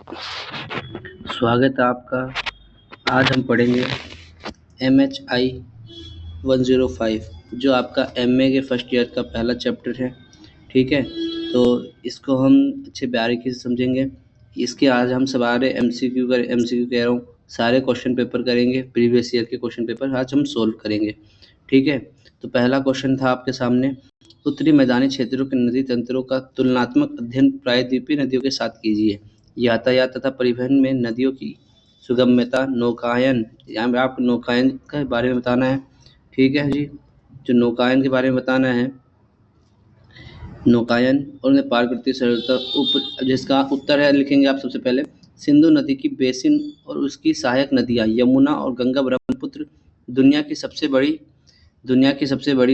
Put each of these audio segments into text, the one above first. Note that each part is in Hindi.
स्वागत है आपका। आज हम पढ़ेंगे MHI 105 जो आपका MA के फर्स्ट ईयर का पहला चैप्टर है। ठीक है, तो इसको हम अच्छे बारीकी से समझेंगे। इसके आज हम सारे MCQ कह रहा हूँ, सारे क्वेश्चन पेपर करेंगे। प्रीवियस ईयर के क्वेश्चन पेपर आज हम सोल्व करेंगे। ठीक है, तो पहला क्वेश्चन था आपके सामने, उत्तरी मैदानी क्षेत्रों के नदी तंत्रों का तुलनात्मक अध्ययन प्रायद्वीपीय नदियों के साथ कीजिए। यातायात तथा परिवहन में नदियों की सुगम्यता, नौकायन, यहाँ पे आपको नौकायन के बारे में बताना है। ठीक है जी, जो नौकायन के बारे में बताना है, नौकायन और उन्हें पार करती सरलता, जिसका उत्तर है लिखेंगे आप सबसे पहले सिंधु नदी की बेसिन और उसकी सहायक नदियाँ यमुना और गंगा ब्रह्मपुत्र दुनिया की सबसे बड़ी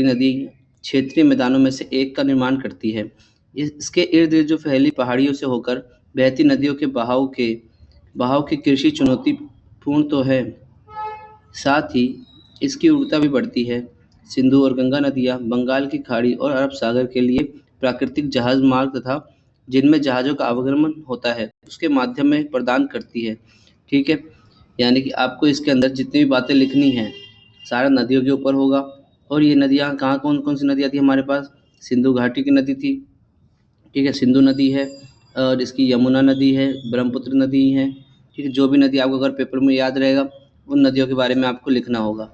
नदी क्षेत्रीय मैदानों में से एक का निर्माण करती है। इसके इर्द गिर्द जो फैली पहाड़ियों से होकर बहती नदियों के बहाव की कृषि चुनौतीपूर्ण तो है, साथ ही इसकी उर्वरता भी बढ़ती है। सिंधु और गंगा नदियाँ बंगाल की खाड़ी और अरब सागर के लिए प्राकृतिक जहाज मार्ग तथा जिनमें जहाज़ों का आवागमन होता है उसके माध्यम में प्रदान करती है। ठीक है, यानी कि आपको इसके अंदर जितनी भी बातें लिखनी हैं सारा नदियों के ऊपर होगा। और ये नदियाँ कहाँ कौन कौन सी नदियाँ थी हमारे पास, सिंधु घाटी की नदी थी। ठीक है, सिंधु नदी है और इसकी यमुना नदी है, ब्रह्मपुत्र नदी है। ठीक है, जो भी नदी आपको अगर पेपर में याद रहेगा उन नदियों के बारे में आपको लिखना होगा।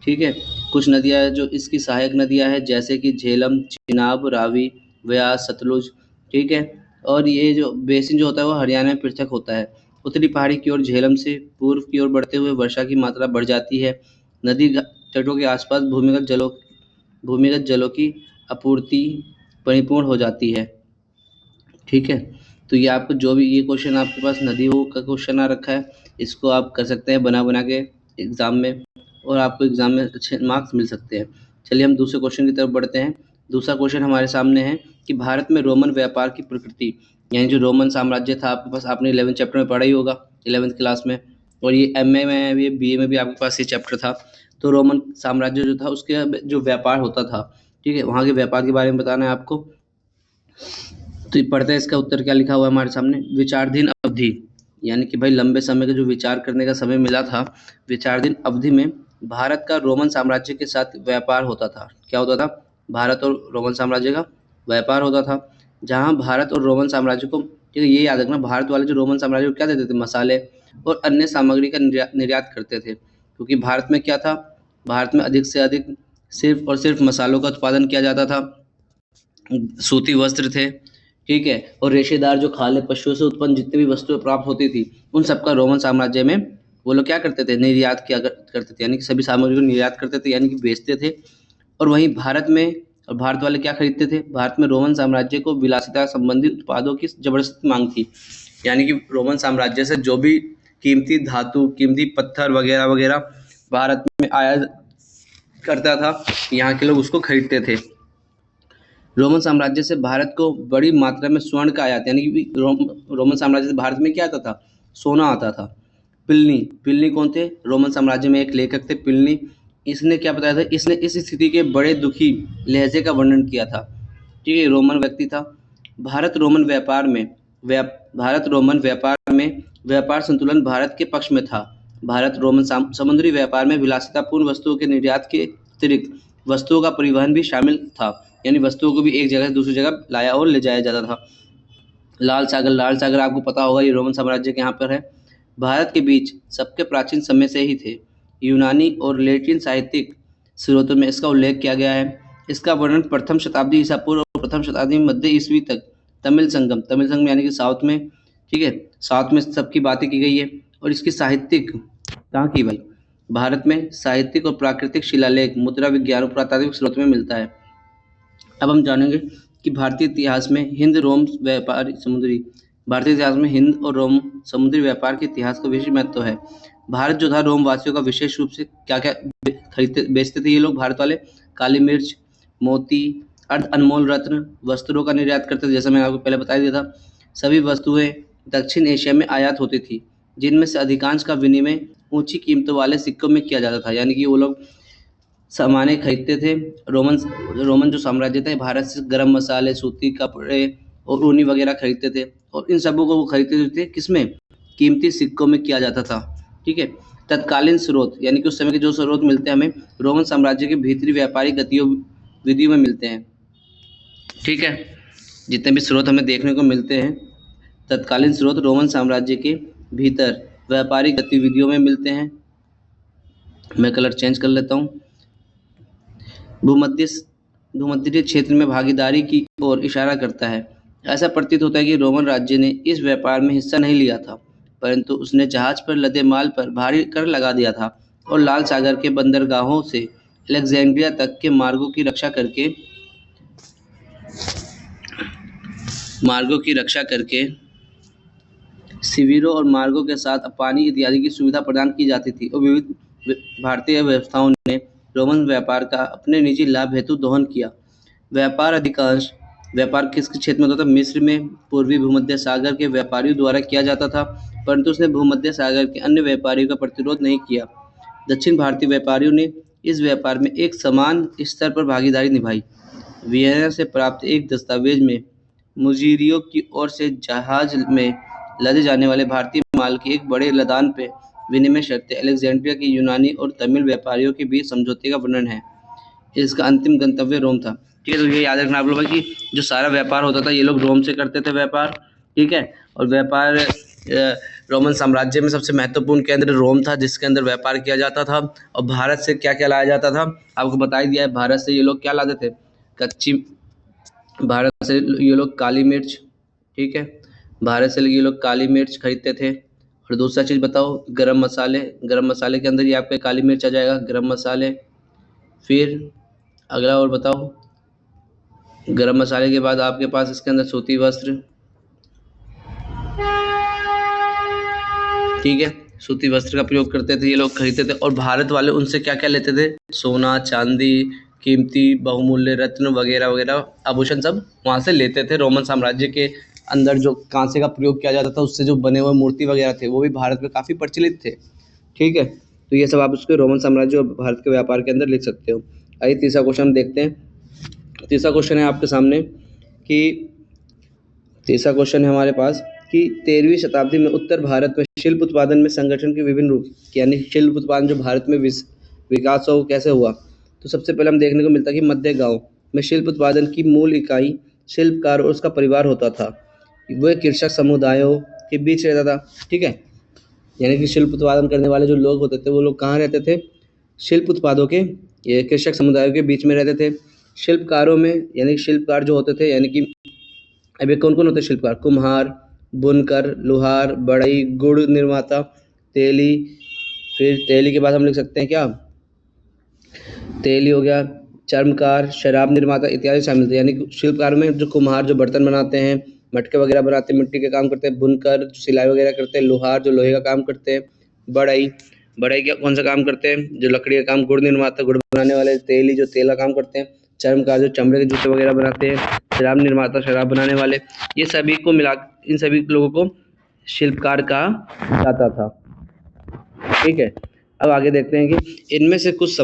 ठीक है, कुछ नदियाँ जो इसकी सहायक नदियाँ हैं जैसे कि झेलम, चिनाब, रावी, व्यास, सतलुज। ठीक है, और ये जो बेसिन जो होता है वो हरियाणा में पृथक होता है। उत्तरी पहाड़ी की ओर झेलम से पूर्व की ओर बढ़ते हुए वर्षा की मात्रा बढ़ जाती है। नदी तटों के आसपास भूमिगत जलों की आपूर्ति परिपूर्ण हो जाती है। ठीक है, तो ये आपको जो भी ये क्वेश्चन आपके पास नदियों का क्वेश्चन आ रखा है इसको आप कर सकते हैं बना के एग्ज़ाम में, और आपको एग्ज़ाम में अच्छे मार्क्स मिल सकते हैं। चलिए हम दूसरे क्वेश्चन की तरफ बढ़ते हैं। दूसरा क्वेश्चन हमारे सामने है कि भारत में रोमन व्यापार की प्रकृति, यानी जो रोमन साम्राज्य था आपके पास, आपने 11th चैप्टर में पढ़ा ही होगा 11th क्लास में, और ये MA में भी BA में भी आपके पास ये चैप्टर था। तो रोमन साम्राज्य जो था उसके जो व्यापार होता था, ठीक है, वहाँ के व्यापार के बारे में बताना है आपको। तो ये पढ़ते हैं, इसका उत्तर क्या लिखा हुआ है हमारे सामने, विचाराधीन अवधि, यानी कि भाई लंबे समय का जो विचार करने का समय मिला था, विचाराधीन अवधि में भारत का रोमन साम्राज्य के साथ व्यापार होता था। क्या होता था, भारत और रोमन साम्राज्य का व्यापार होता था, जहाँ भारत और रोमन साम्राज्य को, ठीक है, ये याद रखना, भारत वाले जो रोमन साम्राज्य को क्या देते थे, मसाले और अन्य सामग्री का निर्यात करते थे। क्योंकि भारत में क्या था, भारत में अधिक से अधिक सिर्फ और सिर्फ मसालों का उत्पादन किया जाता था, सूती वस्त्र थे, ठीक है, और रेशेदार जो खाले पशुओं से उत्पन्न जितनी भी वस्तुएं प्राप्त होती थी उन सबका रोमन साम्राज्य में वो लोग क्या करते थे, निर्यात करते थे, यानी कि सभी सामग्री को निर्यात करते थे, यानी कि बेचते थे। और वहीं भारत में, और भारत वाले क्या खरीदते थे, भारत में रोमन साम्राज्य को विलासिता संबंधी उत्पादों की जबरदस्त मांग थी। यानी कि रोमन साम्राज्य से जो भी कीमती धातु, कीमती पत्थर वगैरह वगैरह भारत में आया करता था, यहाँ के लोग उसको खरीदते थे। रोमन साम्राज्य से भारत को बड़ी मात्रा में स्वर्ण का आयात, यानी कि रोमन साम्राज्य से भारत में क्या आता था, सोना आता था। पिलनी कौन थे, रोमन साम्राज्य में एक लेखक थे पिलनी। इसने क्या बताया था, इसने इस स्थिति के बड़े दुखी लहजे का वर्णन किया था। ठीक है, रोमन व्यक्ति था। भारत रोमन व्यापार में व्यापार संतुलन भारत के पक्ष में था। भारत रोमन समुद्री व्यापार में विलासितापूर्ण वस्तुओं के निर्यात के अतिरिक्त वस्तुओं का परिवहन भी शामिल था, यानी वस्तुओं को भी एक जगह से दूसरी जगह लाया और ले जाया जाता था। लाल सागर आपको पता होगा, ये रोमन साम्राज्य के यहाँ पर है। भारत के बीच सबके प्राचीन समय से ही थे। यूनानी और लैटिन साहित्यिक स्रोतों में इसका उल्लेख किया गया है। इसका वर्णन प्रथम शताब्दी ईसा पूर्व और प्रथम शताब्दी मध्य ईस्वी तक तमिल संगम यानी कि साउथ में, ठीक है, साउथ में सबकी बातें की गई है। और इसकी साहित्यिक कहाँ की भाई, भारत में साहित्यिक और प्राकृतिक शिलालेख मुद्रा विज्ञान और पुरातात्विक स्रोत में मिलता है। अब हम जानेंगे कि भारतीय इतिहास में हिंद और रोम समुद्री व्यापार के इतिहास का विशेष महत्व है। भारत जो था, रोम वासियों का विशेष रूप से क्या क्या खरीदते बेचते थे ये लोग, भारत वाले, काली मिर्च, मोती, अर्ध अनमोल रत्न, वस्त्रों का निर्यात करते थे, जैसा मैंने आपको पहले बता दिया था। सभी वस्तुएं दक्षिण एशिया में आयात होती थी, जिनमें से अधिकांश का विनिमय ऊंची कीमतों वाले सिक्कों में किया जाता था। यानी कि वो लोग सामानें खरीदते थे। रोमन जो साम्राज्य था, भारत से गरम मसाले, सूती कपड़े और ऊनी वगैरह खरीदते थे, और इन सबों को वो खरीदते थे किसमें, कीमती सिक्कों में किया जाता था। ठीक है। तत्कालीन स्रोत यानी कि उस समय के जो स्रोत मिलते हैं हमें रोमन साम्राज्य के भीतरी व्यापारिक गतिविधियों में मिलते हैं। ठीक है। जितने भी स्रोत हमें देखने को मिलते हैं तत्कालीन स्रोत रोमन साम्राज्य के भीतर व्यापारिक गतिविधियों में मिलते हैं। मैं कलर चेंज कर लेता हूँ। भूमध्य भूमध्य क्षेत्र में भागीदारी की ओर इशारा करता है। ऐसा प्रतीत होता है कि रोमन राज्य ने इस व्यापार में हिस्सा नहीं लिया था, परंतु उसने जहाज पर लदे माल पर भारी कर लगा दिया था और लाल सागर के बंदरगाहों से अलेक्जेंड्रिया तक के मार्गों की रक्षा करके शिविरों और मार्गों के साथ पानी इत्यादि की सुविधा प्रदान की जाती थी और विविध भारतीय व्यवस्थाओं ने रोमन व्यापार का अपने निजी लाभ हेतु दोहन किया। व्यापार किस क्षेत्र में होता था? मिस्र में पूर्वी भूमध्य सागर के व्यापारियों द्वारा किया जाता था, परंतु उसने भूमध्य सागर के अन्य व्यापारियों का प्रतिरोध नहीं किया। दक्षिण भारतीय व्यापारियों ने इस व्यापार में एक समान स्तर पर भागीदारी निभाई। वियना से प्राप्त एक दस्तावेज में मुजीरियों की ओर से जहाज में लदे जाने वाले भारतीय माल के एक बड़े लदान पे विनिमय शर्तें अलेक्जेंड्रिया के यूनानी और तमिल व्यापारियों के बीच समझौते का वर्णन है। इसका अंतिम गंतव्य रोम था। ठीक है, तो ये याद रखना आप लोगों कि जो सारा व्यापार होता था ये लोग रोम से करते थे व्यापार। ठीक है, और व्यापार रोमन साम्राज्य में सबसे महत्वपूर्ण केंद्र रोम था जिसके अंदर व्यापार किया जाता था। और भारत से क्या क्या लाया जाता था आपको बता ही दिया है। भारत से ये लोग क्या लाते थे? भारत से ये लोग काली मिर्च। ठीक है, भारत से ये लोग काली मिर्च खरीदते थे। और दूसरा चीज़ बताओ, गरम मसाले के अंदर ये आपके काली मिर्च आ जाएगा, गरम मसाले। फिर अगला और बताओ, गरम मसाले के बाद आपके पास इसके अंदर सूती वस्त्र। ठीक है, सूती वस्त्र का प्रयोग करते थे ये लोग, खरीदते थे। और भारत वाले उनसे क्या क्या लेते थे? सोना, चांदी, कीमती बहुमूल्य रत्न वगैरह वगैरह आभूषण सब वहाँ से लेते थे। रोमन साम्राज्य के अंदर जो कांसे का प्रयोग किया जाता था उससे जो बने हुए मूर्ति वगैरह थे वो भी भारत में काफ़ी प्रचलित थे। ठीक है, तो ये सब आप उसके रोमन साम्राज्य और भारत के व्यापार के अंदर लिख सकते हो। आइए तीसरा क्वेश्चन हम देखते हैं। तीसरा क्वेश्चन है आपके सामने कि तीसरा क्वेश्चन है हमारे पास कि 13वीं शताब्दी में उत्तर भारत में शिल्प उत्पादन में संगठन के विभिन्न रूप यानी शिल्प उत्पादन जो भारत में विकास हो कैसे हुआ। तो सबसे पहले हम देखने को मिलता है कि मध्य गांव में शिल्प उत्पादन की मूल इकाई शिल्पकार और उसका परिवार होता था। वह कृषक समुदायों के बीच रहता था। ठीक है, यानी कि शिल्प उत्पादन करने वाले जो लोग होते थे वो लोग कहाँ रहते थे? शिल्प उत्पादों के ये कृषक समुदायों के बीच में रहते थे। शिल्पकारों में यानी शिल्पकार जो होते थे यानी कि अभी कौन कौन होते हैं शिल्पकार? कुम्हार, बुनकर, लोहार, बढ़ई, गुड़ निर्माता, तेली। फिर तेली के बाद हम लिख सकते हैं क्या? तेली हो गया, चर्मकार, शराब निर्माता इत्यादि शामिल थे। यानी शिल्पकार में जो कुम्हार जो बर्तन बनाते हैं, मटके वगैरह बनाते हैं, मिट्टी के काम करते हैं, बुनकर सिलाई वगैरह करते हैं, लोहार जो लोहे का काम करते हैं, बढ़ई क्या कौन सा काम करते हैं? जो लकड़ी का काम, गुड़ निर्माता गुड़ बनाने वाले, तेली जो तेल का काम करते हैं, चर्मकार जो चमड़े के जूते वगैरह बनाते हैं, शराब निर्माता शराब बनाने वाले। ये सभी को मिला इन सभी लोगों को शिल्पकार कहा जाता था। ठीक है, अब आगे देखते हैं कि इनमें से कुछ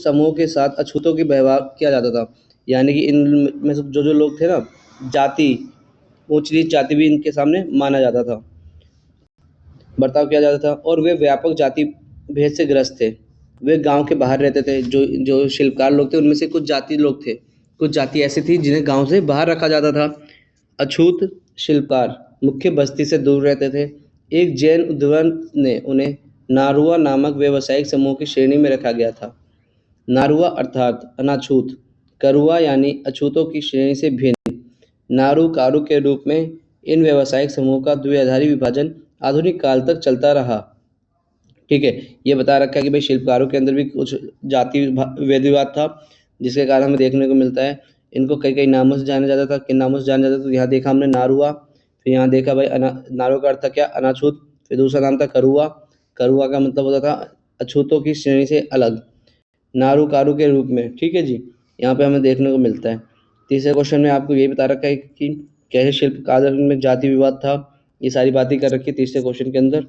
समूहों के साथ अछूतों की व्यवहार किया जाता था। यानी कि इनमें से जो लोग थे ना, जाति ऊंच नीच जाति भी इनके सामने माना जाता था, बर्ताव किया जाता था। और वे व्यापक जाति भेद से ग्रस्त थे। वे गांव के बाहर रहते थे। जो शिल्पकार लोग थे उनमें से कुछ जाति लोग थे, कुछ जाति ऐसी थी जिन्हें गांव से बाहर रखा जाता था। अछूत शिल्पकार मुख्य बस्ती से दूर रहते थे। एक जैन उद्वहन ने उन्हें नारुआ नामक व्यावसायिक समूह की श्रेणी में रखा गया था। नारुआ अर्थात अनाछूत, करुआ यानी अछूतों की श्रेणी से भिन्न। नारू कारू के रूप में इन व्यावसायिक समूह का द्विआधारी विभाजन आधुनिक काल तक चलता रहा। ठीक है, ये बता रखा है कि भाई शिल्पकारों के अंदर भी कुछ जाति वेदविवाद था जिसके कारण हमें देखने को मिलता है। इनको कई कई नामों से जाना जाता था। किन नामों से जाना जाता था? तो यहाँ देखा हमने नारुआ, फिर यहाँ देखा भाई नारुआ का अर्थ था क्या? अनाछूत। फिर दूसरा नाम था करुआ। करुआ का मतलब होता था अछूतों की श्रेणी से अलग, नारू कारू के रूप में। ठीक है जी, यहाँ पे हमें देखने को मिलता है। तीसरे क्वेश्चन में आपको ये बता रखा है कि कैसे शिल्पकार में जाति विवाद था। ये सारी बातें कर रखी है तीसरे क्वेश्चन के अंदर।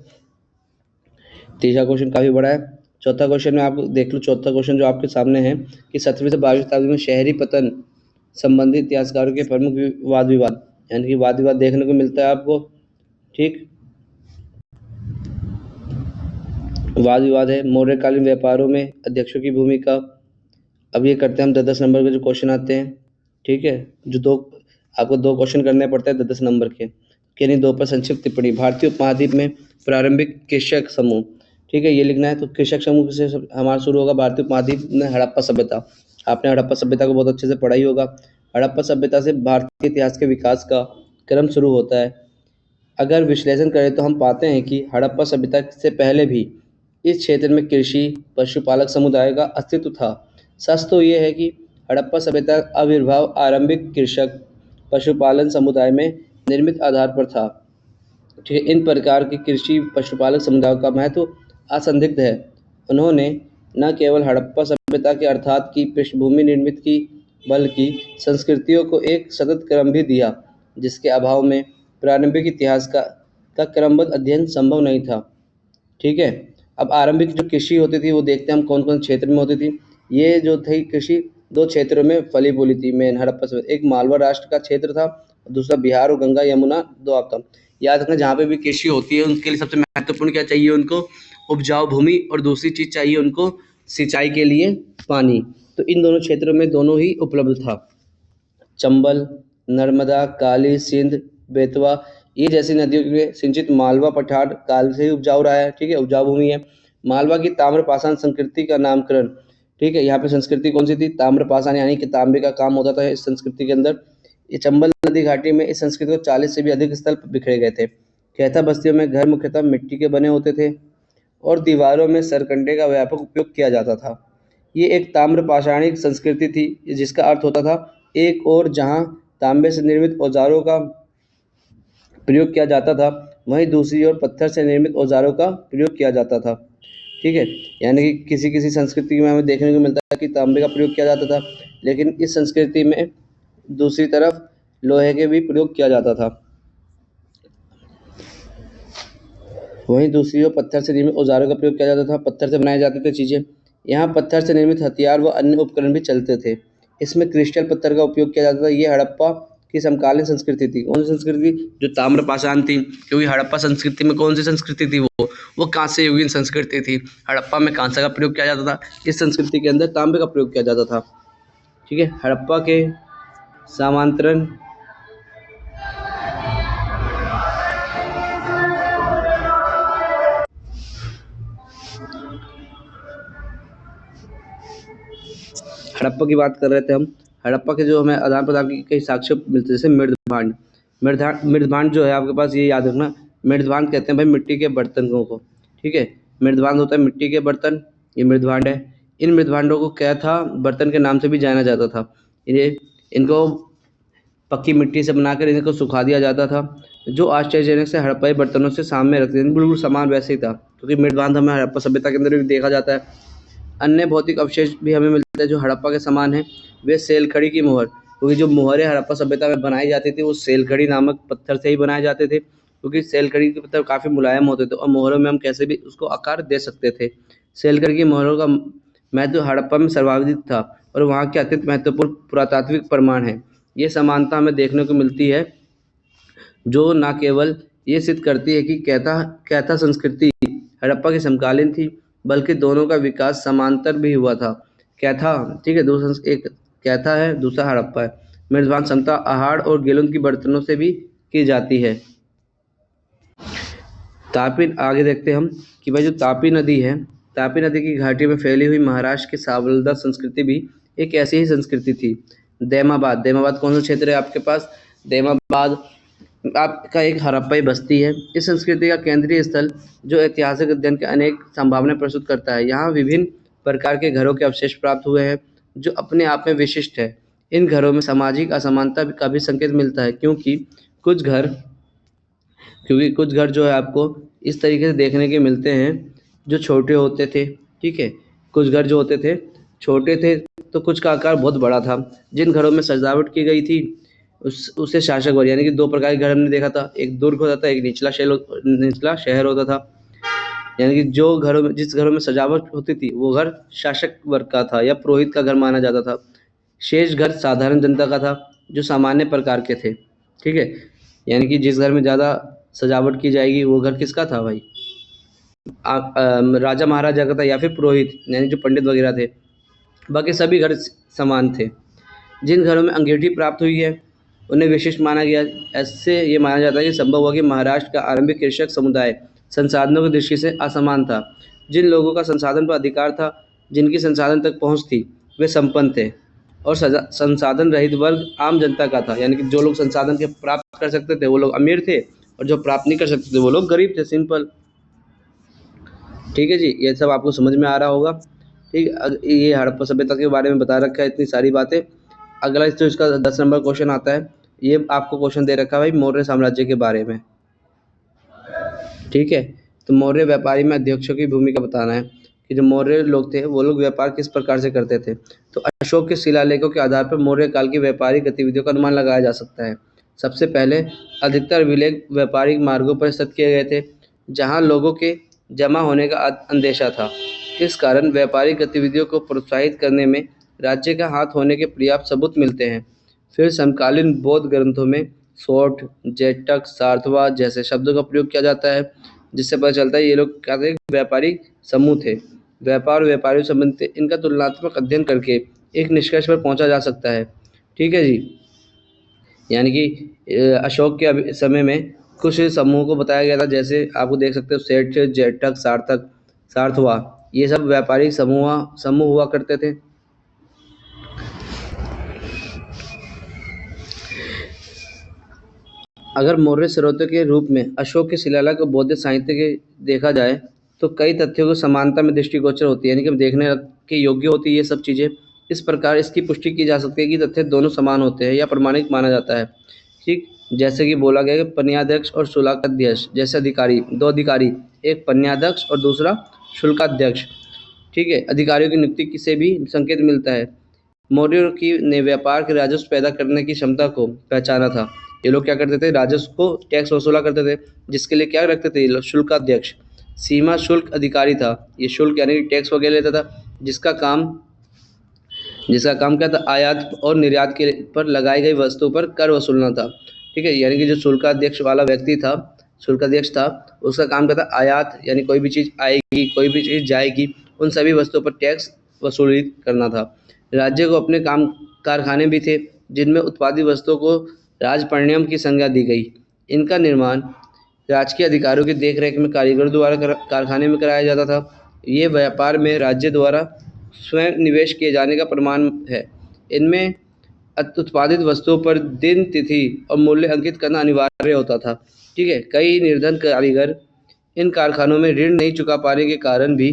तीसरा क्वेश्चन काफ़ी बड़ा है। चौथा क्वेश्चन में आप देख लो, चौथा क्वेश्चन जो आपके सामने है कि 17वीं से 22वीं शताब्दी में शहरी पतन संबंधित इतिहासकारों के प्रमुख वाद विवाद, यानी कि वाद विवाद देखने को मिलता है आपको। ठीक, वाद विवाद है। मौर्यकालीन व्यापारों में अध्यक्षों की भूमिका। अब ये करते हैं हम 10-10 नंबर के जो क्वेश्चन आते हैं, ठीक है, जो दो आपको 2 क्वेश्चन करने पड़ते हैं 10-10 नंबर के, यानी 2 पर संक्षिप्त टिप्पणी। भारतीय उपमहाद्वीप में प्रारंभिक कृषक समूह, ठीक है, ये लिखना है। तो कृषक समूह से हमारा शुरू होगा भारतीय उपमहाद्वीप में हड़प्पा सभ्यता। आपने हड़प्पा सभ्यता को बहुत अच्छे से पढ़ा ही होगा। हड़प्पा सभ्यता से भारतीय इतिहास के विकास का क्रम शुरू होता है। अगर विश्लेषण करें तो हम पाते हैं कि हड़प्पा सभ्यता से पहले भी इस क्षेत्र में कृषि पशुपालक समुदाय का अस्तित्व था। सच तो ये है कि हड़प्पा सभ्यता का आविर्भाव आरंभिक कृषक पशुपालन समुदाय में निर्मित आधार पर था। ठीक है, इन प्रकार के कृषि पशुपालक समुदायों का महत्व असंदिग्ध है। उन्होंने न केवल हड़प्पा सभ्यता के अर्थात की पृष्ठभूमि निर्मित की, बल्कि संस्कृतियों को एक सतत क्रम भी दिया, जिसके अभाव में प्रारंभिक इतिहास का क्रमबद्ध अध्ययन संभव नहीं था। ठीक है, अब आरंभिक जो कृषि होती थी वो देखते हैं हम कौन कौन क्षेत्र में होती थी। ये जो थी कृषि 2 क्षेत्रों में फली फूली थी मेन हड़प्पा सभ्यता। एक मालवा राष्ट्र का क्षेत्र था, दूसरा बिहार और गंगा यमुना दोआब। याद रखना, जहाँ पे भी कृषि होती है उनके लिए सबसे महत्वपूर्ण क्या चाहिए उनको, उपजाऊ भूमि, और दूसरी चीज़ चाहिए उनको सिंचाई के लिए पानी। तो इन दोनों क्षेत्रों में दोनों ही उपलब्ध था। चंबल, नर्मदा, काली, सिंध, बेतवा, ये जैसी नदियों के सिंचित मालवा पठार काल से ही उपजाऊ रहा है। ठीक है, उपजाऊ भूमि है। मालवा की ताम्रपाषाण संस्कृति का नामकरण, ठीक है, यहाँ पे संस्कृति कौन सी थी, ताम्रपाषाण, यानी कि तांबे का काम होता था इस संस्कृति के अंदर। ये चंबल नदी घाटी में इस संस्कृति को 40 से भी अधिक स्थल बिखरे गए थे। कहता बस्तियों में घर मुख्यतः मिट्टी के बने होते थे और दीवारों में सरकंडे का व्यापक उपयोग किया जाता था। ये एक ताम्रपाषाणिक संस्कृति थी, जिसका अर्थ होता था एक और जहाँ तांबे से निर्मित औजारों का प्रयोग किया जाता था, वहीं दूसरी ओर पत्थर से निर्मित औजारों का प्रयोग किया जाता था। ठीक है, यानी कि किसी किसी संस्कृति में हमें देखने को मिलता है कि तांबे का प्रयोग किया जाता था, लेकिन इस संस्कृति में दूसरी तरफ लोहे के भी प्रयोग किया जाता था। वहीं दूसरी ओर पत्थर से निर्मित औजारों का प्रयोग किया जाता था, पत्थर से बनाए जाते थे चीज़ें। यहाँ पत्थर से निर्मित हथियार व अन्य उपकरण भी चलते थे। इसमें क्रिस्टल पत्थर का उपयोग किया जाता था। ये हड़प्पा की समकालीन संस्कृति थी। कौन सी संस्कृति? जो ताम्रपाषाण थी, क्योंकि हड़प्पा संस्कृति में कौन सी संस्कृति थी वो कांस्य युगीन संस्कृति थी। हड़प्पा में कांस्य का प्रयोग किया जाता था, इस संस्कृति के अंदर तांबे का प्रयोग किया जाता था। ठीक है, हड़प्पा के समांतरण हड़प्पा की बात कर रहे थे हम। हड़प्पा के जो हमें आदान प्रदान के कई साक्ष्य मिलते हैं, जैसे मृदभांड। मृदभांड जो है आपके पास, ये याद रखना, मृदभांड कहते हैं भाई मिट्टी के बर्तनों को। ठीक है, मृदभांड होता है मिट्टी के बर्तन, ये मृदभांड है। इन मृदभांडों को क्या था, बर्तन के नाम से भी जाना जाता था। इनको पक्की मिट्टी से बनाकर इनको सुखा दिया जाता था, जो आश्चर्यजनक से हड़प्पाई बर्तनों से सामने रखते थे, बिल्कुल समान वैसे ही था, क्योंकि मृदभांड हमें हड़प्पा सभ्यता के अंदर भी देखा जाता है। अन्य भौतिक अवशेष भी हमें मिलते हैं जो हड़प्पा के समान है। वे सेलखड़ी की मोहर, क्योंकि जो मोहरें हड़प्पा सभ्यता में बनाई जाती थी वो सेलखड़ी नामक पत्थर से ही बनाए जाते थे, क्योंकि सेलखड़ी के पत्थर काफ़ी मुलायम होते थे और मोहरों में हम कैसे भी उसको आकार दे सकते थे। सेलखड़ी की मोहरों का महत्व हड़प्पा में सर्वाधिक था और वहाँ के अत्यंत महत्वपूर्ण पुरातात्विक प्रमाण है। ये समानता हमें देखने को मिलती है, जो न केवल ये सिद्ध करती है कि कैथा संस्कृति हड़प्पा की समकालीन थी, बल्कि दोनों का विकास समांतर भी हुआ था। कैथा, ठीक है, एक कैथा है, दूसरा हड़प्पा है। मेजबान क्षमता आहार और गैलन की बर्तनों से भी की जाती है। तापी, आगे देखते हैं हम कि भाई जो तापी नदी है, तापी नदी की घाटी में फैली हुई महाराष्ट्र की सावलदा संस्कृति भी एक ऐसी ही संस्कृति थी। दैमाबाद कौन सा क्षेत्र है आपके पास? दैमाबाद आपका एक हड़प्पाई बस्ती है। इस संस्कृति का केंद्रीय स्थल जो ऐतिहासिक अध्ययन के अनेक संभावनाएं प्रस्तुत करता है। यहाँ विभिन्न प्रकार के घरों के अवशेष प्राप्त हुए हैं जो अपने आप में विशिष्ट है। इन घरों में सामाजिक असमानता का भी संकेत मिलता है, क्योंकि कुछ घर जो है आपको इस तरीके से देखने के मिलते हैं जो छोटे होते थे। ठीक है, कुछ घर जो होते थे छोटे थे तो कुछ का आकार बहुत बड़ा था। जिन घरों में सजावट की गई थी उसे शासक वर्ग, यानी कि 2 प्रकार के घर हमने देखा था, एक दुर्ग होता था, एक निचला शहर होता था। यानी कि जिस घरों में सजावट होती थी वो घर शासक वर्ग का था या पुरोहित का घर माना जाता था। शेष घर साधारण जनता का था जो सामान्य प्रकार के थे। ठीक है, यानी कि जिस घर में ज़्यादा सजावट की जाएगी वो घर किसका था भाई? राजा महाराजा का था या फिर पुरोहित यानी जो पंडित वगैरह थे। बाकी सभी घर समान थे। जिन घरों में अंगीठी प्राप्त हुई है उन्हें विशिष्ट माना गया। ऐसे ये माना जाता है कि संभव हुआ कि महाराष्ट्र का आरंभिक कृषक समुदाय संसाधनों की दृष्टि से असमान था। जिन लोगों का संसाधन पर अधिकार था, जिनकी संसाधन तक पहुंच थी, वे संपन्न थे और संसाधन रहित वर्ग आम जनता का था। यानी कि जो लोग संसाधन के प्राप्त कर सकते थे वो लोग अमीर थे और जो प्राप्त नहीं कर सकते थे वो लोग गरीब थे। सिंपल। ठीक है जी, ये सब आपको समझ में आ रहा होगा। ठीक ये हड़प्पा सभ्यता के बारे में बता रखा है इतनी सारी बातें। अगला तो इसका 10 नंबर क्वेश्चन आता है। ये आपको क्वेश्चन दे रखा है भाई मौर्य साम्राज्य के बारे में। ठीक है, तो मौर्य व्यापारी में अध्यक्षों की भूमिका बताना है कि जो मौर्य लोग थे वो लोग व्यापार किस प्रकार से करते थे। तो अशोक के शिलालेखों के आधार पर मौर्य काल की व्यापारिक गतिविधियों का अनुमान लगाया जा सकता है। सबसे पहले अधिकतर अभिलेख व्यापारिक मार्गों पर स्थित किए गए थे जहां लोगों के जमा होने का अंदेशा था। इस कारण व्यापारिक गतिविधियों को प्रोत्साहित करने में राज्य का हाथ होने के पर्याप्त सबूत मिलते हैं। फिर समकालीन बौद्ध ग्रंथों में सोठ, जेटक, सारथवा जैसे शब्दों का प्रयोग किया जाता है, जिससे पता चलता है ये लोग क्या थे, व्यापारी समूह थे। व्यापार और व्यापारियों संबंधित इनका तुलनात्मक अध्ययन करके एक निष्कर्ष पर पहुंचा जा सकता है। ठीक है जी, यानी कि अशोक के समय में कुछ समूह को बताया गया था, जैसे आपको देख सकते हो सेठ, जेठक, सार्थक, सार्थवा, ये सब व्यापारिक समूह हुआ करते थे। अगर मौर्य स्रोतों के रूप में अशोक के शिलालेख और बौद्ध साहित्य के देखा जाए तो कई तथ्यों को समानता में दृष्टिगोचर होती है, यानी कि देखने के योग्य होती है ये सब चीज़ें। इस प्रकार इसकी पुष्टि की जा सकती है कि तथ्य दोनों समान होते हैं या प्रमाणिक माना जाता है। ठीक, जैसे कि बोला गया कि पन्याध्यक्ष और शुल्काध्यक्ष जैसे अधिकारी, दो अधिकारी, एक पन्याध्यक्ष और दूसरा शुल्काध्यक्ष। ठीक है, अधिकारियों की नियुक्ति से भी संकेत मिलता है। मौर्यों की ने व्यापार के राजस्व पैदा करने की क्षमता को पहचाना था। ये लोग क्या करते थे, राजस्व को टैक्स वसूला करते थे, जिसके लिए क्या रखते थे ये लोग, शुल्काध्यक्ष। सीमा शुल्क अधिकारी था, ये शुल्क यानी कि टैक्स वगैरह लेता था, जिसका काम क्या था, आयात और निर्यात के पर लगाई गई वस्तु पर कर वसूलना था। ठीक है, यानी कि जो शुल्काध्यक्ष वाला व्यक्ति था, शुल्काध्यक्ष था, उसका काम क्या था, आयात यानी कोई भी चीज़ आएगी, कोई भी चीज़ जाएगी, उन सभी वस्तुओं पर टैक्स वसूली करना था। राज्य को अपने काम कारखाने भी थे जिनमें उत्पादित वस्तुओं को राजपण्यम की संज्ञा दी गई। इनका निर्माण राजकीय अधिकारियों की देखरेख में कारीगरों द्वारा कारखाने में कराया जाता था। ये व्यापार में राज्य द्वारा स्वयं निवेश किए जाने का प्रमाण है। इनमें उत्पादित वस्तुओं पर दिन, तिथि और मूल्य अंकित करना अनिवार्य होता था। ठीक है, कई निर्धन कारीगर इन कारखानों में ऋण नहीं चुका पाने के कारण भी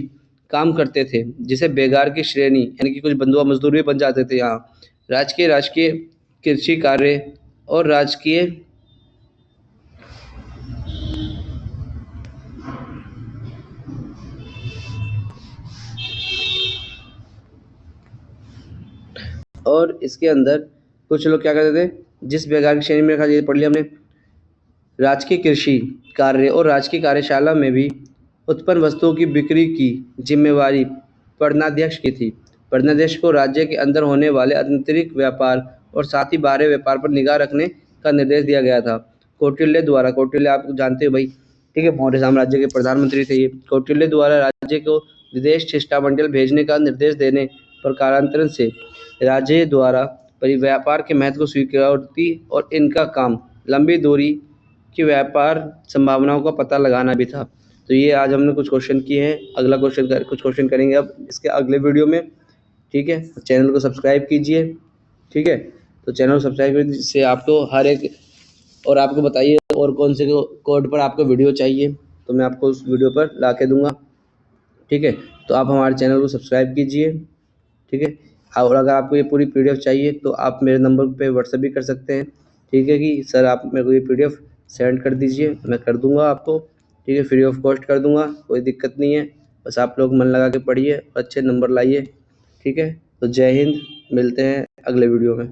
काम करते थे, जिसे बेगार की श्रेणी यानी कि कुछ बंधुआ मजदूर भी बन जाते थे यहाँ। राजकीय कृषि कार्य और राजकीय और इसके अंदर कुछ लोग क्या करते थे, जिस बेगार की श्रेणी में रखा, ये पढ़ लिया हमने। राजकीय कृषि कार्य और राजकीय कार्यशाला में भी उत्पन्न वस्तुओं की बिक्री की जिम्मेवारी पढ़नाध्यक्ष की थी। पढ़नाध्यक्ष को राज्य के अंदर होने वाले आंतरिक व्यापार और साथ ही बाहरी व्यापार पर निगाह रखने का निर्देश दिया गया था। कौटिल्य द्वारा, कौटिल्य आप जानते हो भाई, ठीक है, मौर्य साम्राज्य के प्रधानमंत्री थे ये। कौटिल्य द्वारा राज्य को विदेश शिष्टमंडल भेजने का निर्देश देने पर कालांतरण से राज्य द्वारा व्यापार के महत्व को स्वीकृति और इनका काम लंबी दूरी की व्यापार संभावनाओं का पता लगाना भी था। तो ये आज हमने कुछ क्वेश्चन किए हैं। अगला कुछ क्वेश्चन करेंगे अब इसके अगले वीडियो में। ठीक है, चैनल को सब्सक्राइब कीजिए। ठीक है, तो चैनल को सब्सक्राइब कीजिए, जिससे आपको हर एक, और आपको बताइए और कौन से कोड पर आपको वीडियो चाहिए, तो मैं आपको उस वीडियो पर ला के दूँगा। ठीक है, तो आप हमारे चैनल को सब्सक्राइब कीजिए। ठीक है, और अगर आपको ये पूरी PDF चाहिए तो आप मेरे नंबर पे व्हाट्सएप भी कर सकते हैं। ठीक है कि सर आप मेरे को ये PDF सेंड कर दीजिए, मैं कर दूंगा आपको। ठीक है, फ्री ऑफ कॉस्ट कर दूंगा, कोई दिक्कत नहीं है। बस आप लोग मन लगा के पढ़िए, अच्छे नंबर लाइए। ठीक है, तो जय हिंद, मिलते हैं अगले वीडियो में।